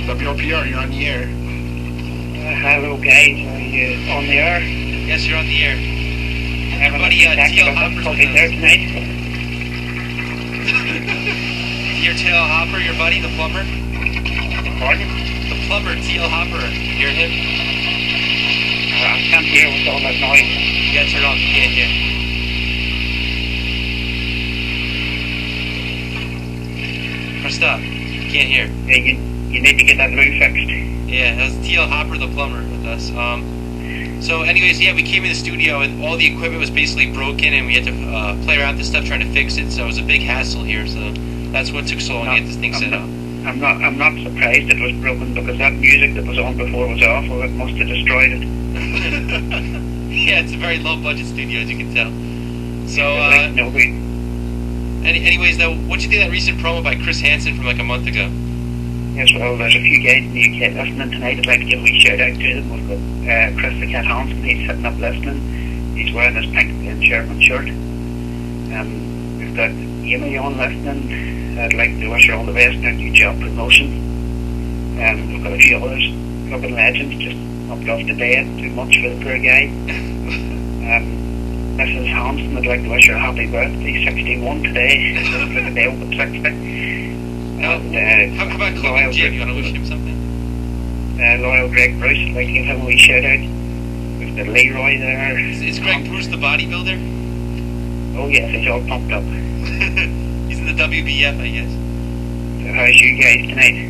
WRPR, you're on the air. Hello guys, are you on the air? Yes, you're on the air. Your buddy, T.L. Hopper's with us. there tonight. Your T.L. Hopper, your buddy, the plumber? Pardon? The plumber, T.L. Hopper. You hear him? I can't hear with all that noise. You gotta turn it off, you can't hear. Press stop. You can't hear. Yeah, you need to get that roof fixed. Yeah, that was T.L. Hopper, the plumber, with us. So anyways, yeah, we came in the studio and all the equipment was basically broken and we had to play around with this stuff trying to fix it, so it was a big hassle here, so that's what took so long to get this thing set up. I'm not surprised it was broken because that music that was on before was awful. It must have destroyed it. Yeah, it's a very low budget studio, as you can tell. So, anyways, though, what'd you think of that recent promo by Chris Hansen from like a month ago? Yes, well, there's a few guys in the UK listening tonight. I'd like to give a wee shout out to them. We've got Chris the Cat Hansen, he's sitting up listening. He's wearing his pink and Sherman shirt. We've got Amy on listening. I'd like to wish her all the best in her new job promotion. We've got a few others, clubbing legends, just knocked off the bed too much for the poor guy. Mrs. Hansen, I'd like to wish her a happy birthday, 61 today. Just for the day over 60. How about Chloe Jim? You want to wish him something? Loyal Greg Bruce, I'd like to give him a wee shout out. We've got Leroy there. Is Greg Bruce the bodybuilder? Oh yes, he's all pumped up. He's in the WBF, I guess. So how's you guys tonight?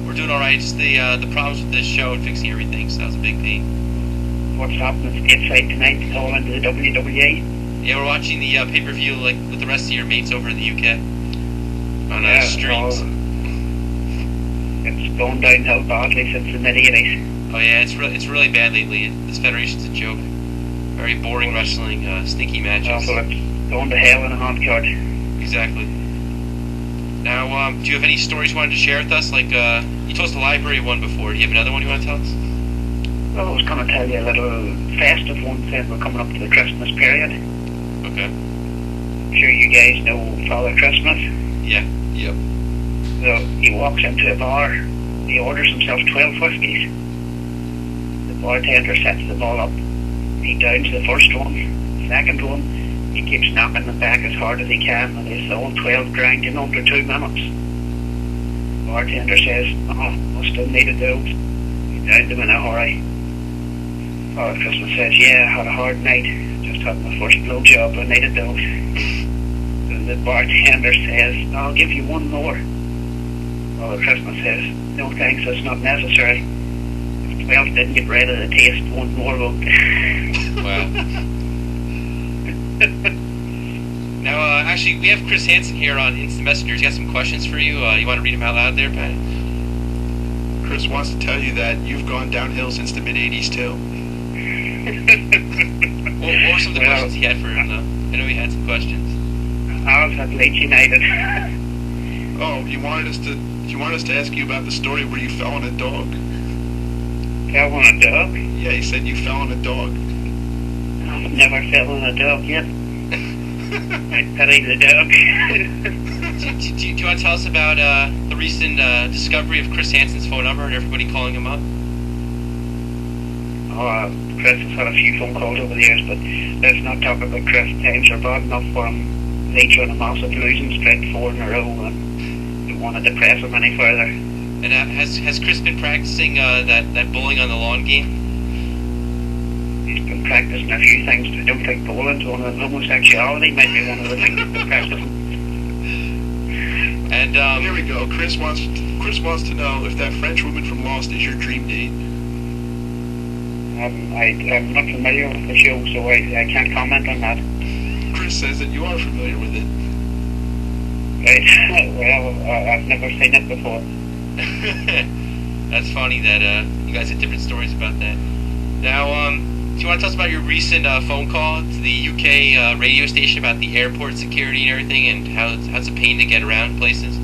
We're doing alright, just the problems with this show and fixing everything, so that was a big pain. What's happening stateside tonight? All into the WWE? Yeah, we're watching the pay-per-view like with the rest of your mates over in the UK. On streams. It's going downhill badly since the mid-80s. Oh yeah, it's really bad lately. This federation's a joke. Very boring wrestling, stinky matches. Well, it's going to hell in a handcart. Exactly. Now, do you have any stories you wanted to share with us? Like, you told us the library one before. Do you have another one you want to tell us? Well, I was going to tell you a little festive one since we're coming up to the Christmas period. Okay. I'm sure you guys know Father Christmas. Yeah. Yep. So he walks into a bar, he orders himself 12 whiskies. The bartender sets them all up. He downs the first one, second one, he keeps knocking them back as hard as he can, and he's all 12 drank in under 2 minutes. The bartender says, "Oh, I still needed those." He downed them in a hurry. Father Christmas says, "Yeah, I had a hard night. Just had my first blowjob, I needed those." The bartender says, "I'll give you one more." Father Christmas says, "No thanks, it's not necessary. If 12 didn't get rid of the taste, one more will." Wow. Now, actually, we have Chris Hansen here on Instant Messenger. He's got some questions for you. You want to read them out loud there, Pat? Chris wants to tell you that you've gone downhill since the mid-80s, too. What were some of the questions he had for him, though? I know he had some questions. I was at Leeds United. Oh, he wanted us to ask you about the story where you fell on a dog. Fell on a dog? Yeah, he said you fell on a dog. I've never fell on a dog yet. I pity the dog. Do you want to tell us about the recent discovery of Chris Hansen's phone number and everybody calling him up? Oh, Chris has had a few phone calls over the years, but let's not talk about Chris. Times are bad enough for him. They on a massive losing streak 4 in a row, and don't want to depress him any further. And has Chris been practicing that bowling on the lawn game? He's been practicing a few things. I don't think bowling's one of them. Homosexuality might be one of the things he's been practicing. And here we go. Chris wants to know if that French woman from Lost is your dream date. I'm not familiar with the show, so I can't comment on that. Chris says that you are familiar with it. Right. Well, I've never seen it before. That's funny that you guys have different stories about that. Now, do you want to tell us about your recent phone call to the UK radio station about the airport security and everything, and how it's a pain to get around places?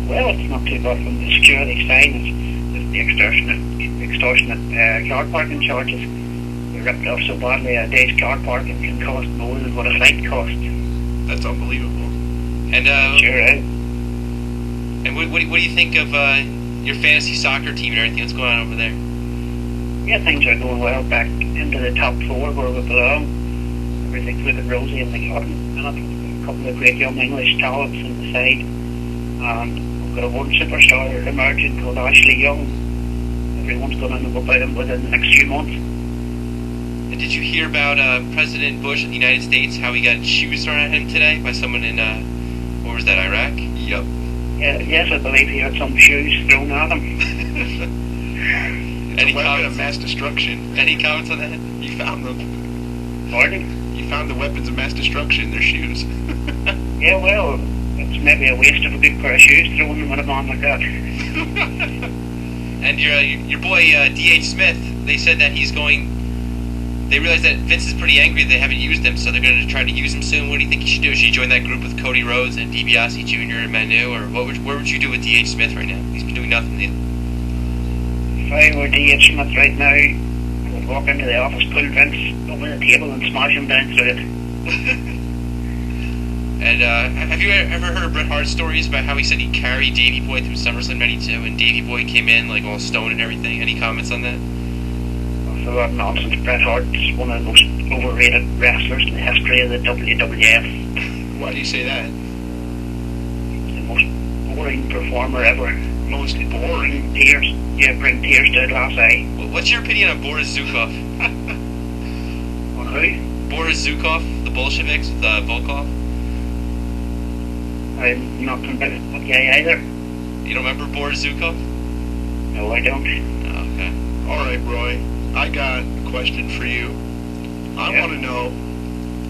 Well, it's not too bad from the security side. It's the extortionate car parking charges. They're ripped off so badly. A day's car parking can cost more than what a flight costs. That's unbelievable. And sure is. And what do you think of your fantasy soccer team and everything. What's going on over there? Yeah, things are going well. Back into the top four where we belong. Everything's looking rosy in the garden. And I've got a couple of great young English talents in the side. And we've got a one superstar emerging called Ashley Young. Everyone's going to know about him within the next few months. And did you hear about President Bush of the United States, how he got shoes thrown at him today by someone in, what was that, Iraq? Yep. Yeah, yes, I believe he had some shoes thrown at him. It's a weapon of mass destruction. Any comments on that? You found them. Pardon? You found the weapons of mass destruction, their shoes. Yeah, well, it's maybe a waste of a good pair of shoes throwing them at a man like that. And your boy D.H. Smith, they said that he's going. They realized that Vince is pretty angry that they haven't used him, so they're going to try to use him soon. What do you think you should do? Should you join that group with Cody Rhodes and DiBiase Jr. and Manu, or where would you do with D.H. Smith right now? He's been doing nothing. If I were D.H. Smith right now, I would walk into the office, pull Vince over the table and smash him down through it. And have you ever heard Bret Hart's stories about how he said he carried Davey Boy through SummerSlam '92 and Davey Boy came in like all stoned and everything? Any comments on that? So that nonsense. Bret Hart's one of the most overrated wrestlers in the history of the WWF. Why do you say that? He's the most boring performer ever. Most boring? Tears. Yeah, bring tears to a glass eye. Well, what's your opinion on Boris Zukov? On who? Boris Zukov, the Bolsheviks with Volkov? I'm not convinced of that guy either. You don't remember Boris Zukov? No, I don't. Oh, okay. Alright, Roy. I got a question for you. I want to know,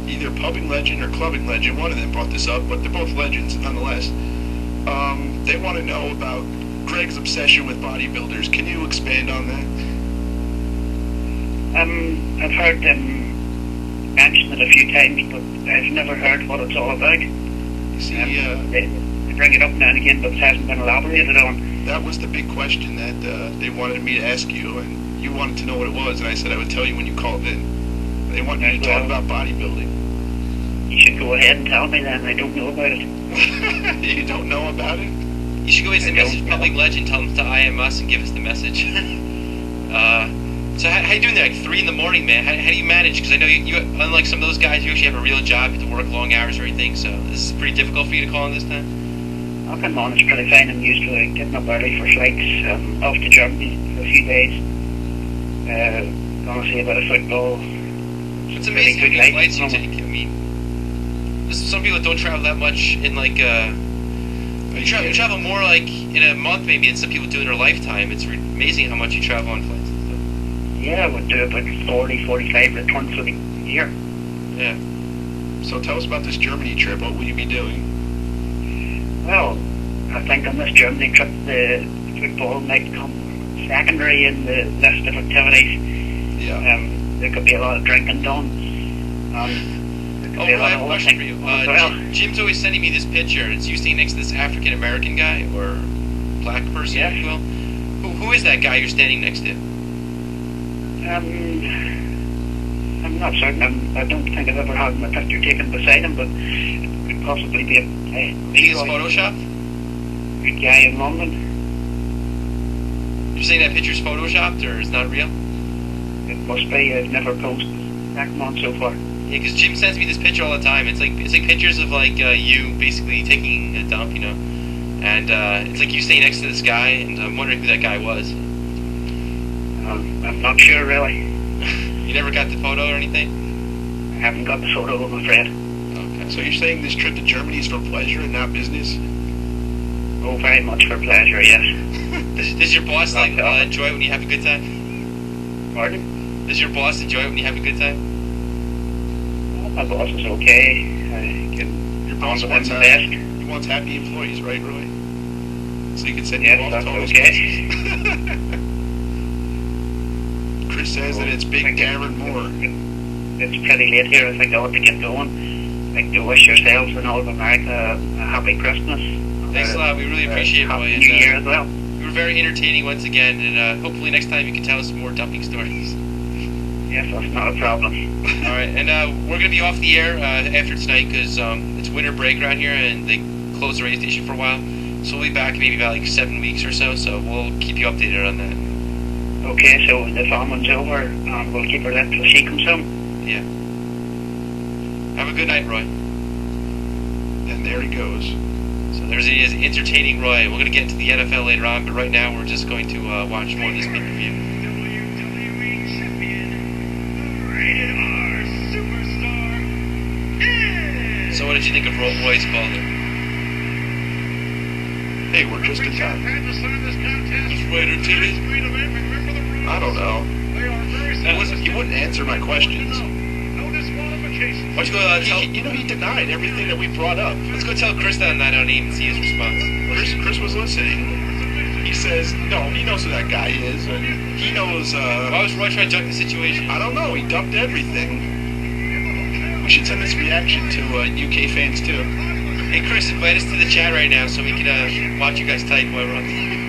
either pubbing legend or clubbing legend, one of them brought this up, but they're both legends nonetheless. They want to know about Greg's obsession with bodybuilders. Can you expand on that? I've heard them mention it a few times, but I've never heard what it's all about. See, they bring it up now and again, but it hasn't been elaborated on. That was the big question that they wanted me to ask you, and you wanted to know what it was, and I said I would tell you when you called in. They want you to talk about bodybuilding. You should go ahead and tell me then. I don't know about it. You don't know about it? You should go into the message public legend, tell them to IM us and give us the message. So how you doing there? Like 3 in the morning, man. How do you manage? Because I know you, unlike some of those guys, you actually have a real job. You have to work long hours or anything. So this is pretty difficult for you to call in this time. I can manage pretty fine. I'm used to getting up early for flights. Off to Germany for a few days. Gonna see a bit of football. It's amazing how many flights you take. I mean, there's some people that don't travel that much in like. You travel more like in a month maybe than some people do in their lifetime. It's amazing how much you travel on flights. Yeah, I would do about 40, 45 returns a year. Yeah. So tell us about this Germany trip. What will you be doing? Well, I think on this Germany trip, the football might come secondary in the list of activities. Yeah. There could be a lot of drinking done. I have a question for you. Jim's always sending me this picture. It's you standing next to this African American guy or black person, if you will. Who is that guy you're standing next to? I'm not certain. I don't think I've ever had my picture taken beside him, but it could possibly be a Maybe it's Photoshop? Good guy in London. You're saying that picture's photoshopped or it's not real? It must be. I've never posted that one so far. Yeah, because Jim sends me this picture all the time. It's like pictures of like you basically taking a dump, you know, and it's like you staying next to this guy, and I'm wondering who that guy was. I'm not sure really. You never got the photo or anything? I haven't got the photo, I'm afraid. Okay. So you're saying this trip to Germany is for pleasure and not business? Oh, very much for pleasure, yes. Does your boss like enjoy it when you have a good time? Pardon? Does your boss enjoy it when you have a good time? Well, my boss is okay. Your boss wants the best. He wants happy employees, right, Roy? So you can send yes, you off that's to all those okay. places. Chris says that it's Big Darren Moore. It's pretty late here. I think I ought to get going. I'd like to wish yourselves and all of America a happy Christmas. Thanks a lot. We really appreciate it, Roy. Happy New Year as well. You were very entertaining once again, and hopefully next time you can tell us some more dumping stories. Yes, that's not a problem. All right, and we're going to be off the air after tonight because it's winter break around here, and they close the radio station for a while. So we'll be back in maybe about like 7 weeks or so. So we'll keep you updated on that. Okay, so the filming's over, and we'll keep her lit till she comes home. Yeah. Have a good night, Roy. And there he goes. So there's he is, entertaining Roy. We're going to get into the NFL later on, but right now we're just going to watch more of this pay-per-view. WWE champion, rated R superstar, Edge. So what did you think of Roy's call there? Hey, we're just in time. I don't know. He wouldn't answer my questions. Why don't you go tell... He denied everything that we brought up. Let's go tell Chris that on 908 and see his response. Chris was listening. He says, no, he knows who that guy is, and he knows, Why was Roy trying to duck the situation? I don't know, he dumped everything. We should send this reaction to UK fans, too. Hey, Chris, invite us to the chat right now so we can watch you guys type while we're on.